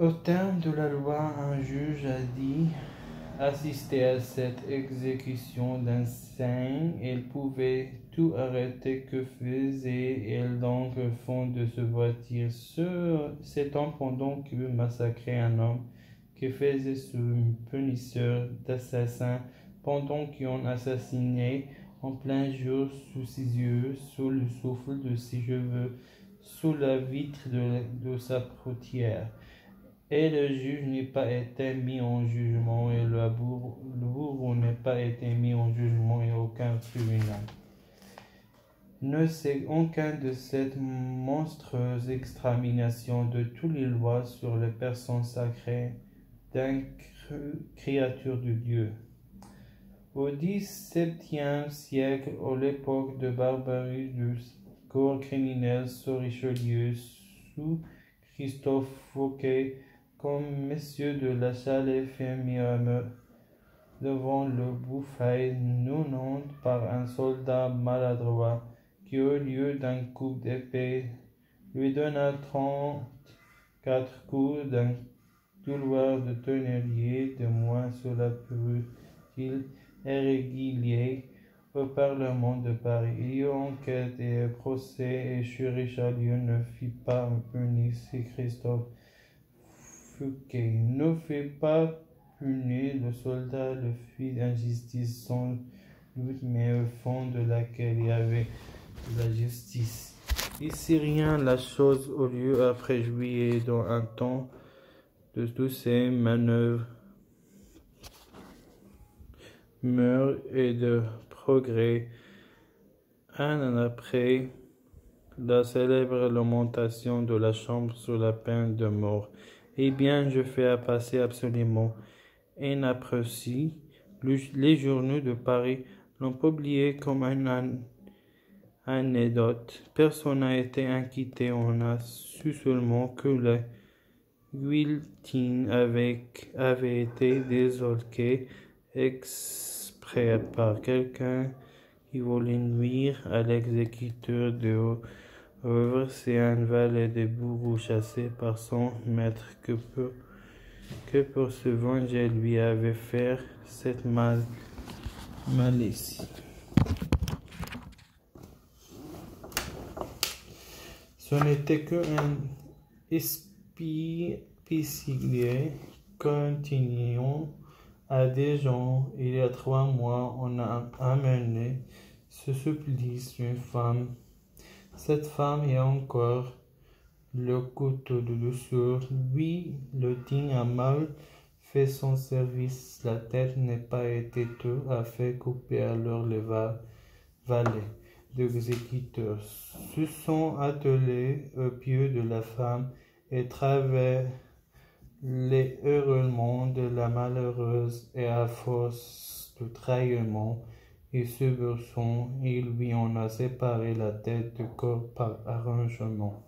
Au terme de la loi, un juge a dit assister à cette exécution d'un saint. Il pouvait tout arrêter que faisait-il donc au fond de ce voiture. Cet homme pendant qu'il massacrait un homme, qui faisait ce punisseur d'assassin, pendant qu'on assassinait en plein jour sous ses yeux, sous le souffle de ses cheveux, sous la vitre de sa portière. Et le juge n'est pas été mis en jugement, et le bourreau n'est pas été mis en jugement, et aucun tribunal ne sait aucun de cette monstrueuse extermination de toutes les lois sur les personnes sacrées d'une créature de Dieu. Au XVIIe siècle, à l'époque de barbarie du corps criminel sous Richelieu, sous Christophe Fouquet, comme Messieurs de la Chalais fermièrent devant le bouffay non par un soldat maladroit, qui au lieu d'un coup d'épée lui donna 34 coups d'un couloir de tonnelier de moins sur la qu'il irrégulier au Parlement de Paris. Il y eut enquête et procès, et chez Richelieu ne fit pas punir si Christophe Fouquet ne fit pas punir le soldat, le fit d'injustice sans doute, mais au fond de laquelle il y avait la justice. Ici rien, la chose au lieu après juillet, dans un temps de toutes ces manœuvres meurt et de progrès. Un an après la célèbre lamentation de la Chambre sur la peine de mort, eh bien, je fais passer absolument inaperçu. Les journaux de Paris l'ont publié comme une anecdote. Personne n'a été inquiété. On a su seulement que la guillotine avait été désolquée exprès par quelqu'un qui voulait nuire à l'exécuteur de œuvre. C'est un valet de bourreau chassé par son maître que pour se venger lui avait fait cette malice. Ce n'était qu'un épicier continuant à des gens. Il y a 3 mois, on a amené ce supplice une femme. Cette femme est encore le couteau de douceur. Lui, le digne a mal fait son service. La tête n'a pas été tout à fait coupée. Alors les valets d'exécuteurs se sont attelés au pied de la femme, et travers les hurlements de la malheureuse, et à force de trahirement et soubresaut, ils lui en a séparé la tête du corps par arrangement.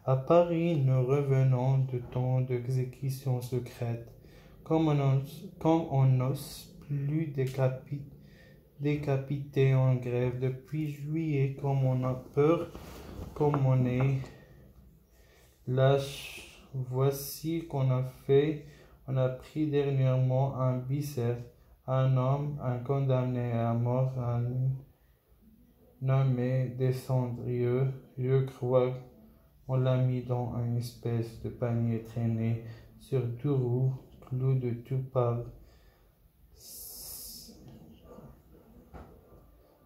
À Paris, nous revenons du temps d'exécution secrète. Comme on n'ose plus décapiter en grève depuis juillet, comme on a peur, comme on est lâche. Voici qu'on a fait. On a pris dernièrement un bicêtre, un homme, un condamné à mort, un nommé Descendrieux. Je crois qu'on l'a mis dans une espèce de panier traîné sur 2 roues, clou de tout part.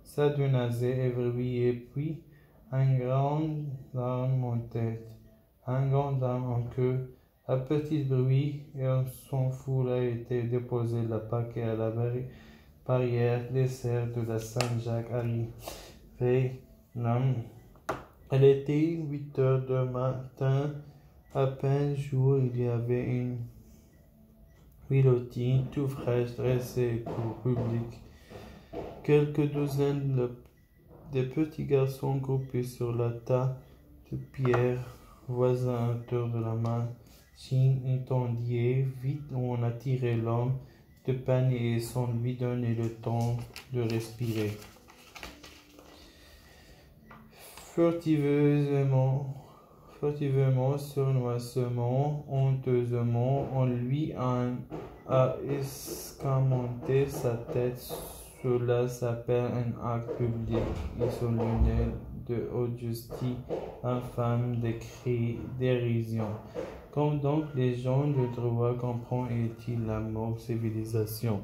S'adonasait éveillé, puis un grand dame en tête, un grand dame en queue. À petit bruit, et son foule a été déposé le paquet à la barrière dessert de la Saint-Jacques. Arrivé, elle était 8 heures du matin, à peine jour. Il y avait une guillotine tout fraîche dressée pour public. Quelques douzaines de petits garçons groupés sur la tas de pierres voisins autour de la machine incendiée. Vite, on a tiré l'homme de panier sans lui donner le temps de respirer. furtivement, sournoisement, honteusement, on lui a escamoté sa tête. Cela s'appelle un acte public et solennel de haute justice, infâme, de dérision. Comme donc les gens de droit comprennent-ils la mort civilisation?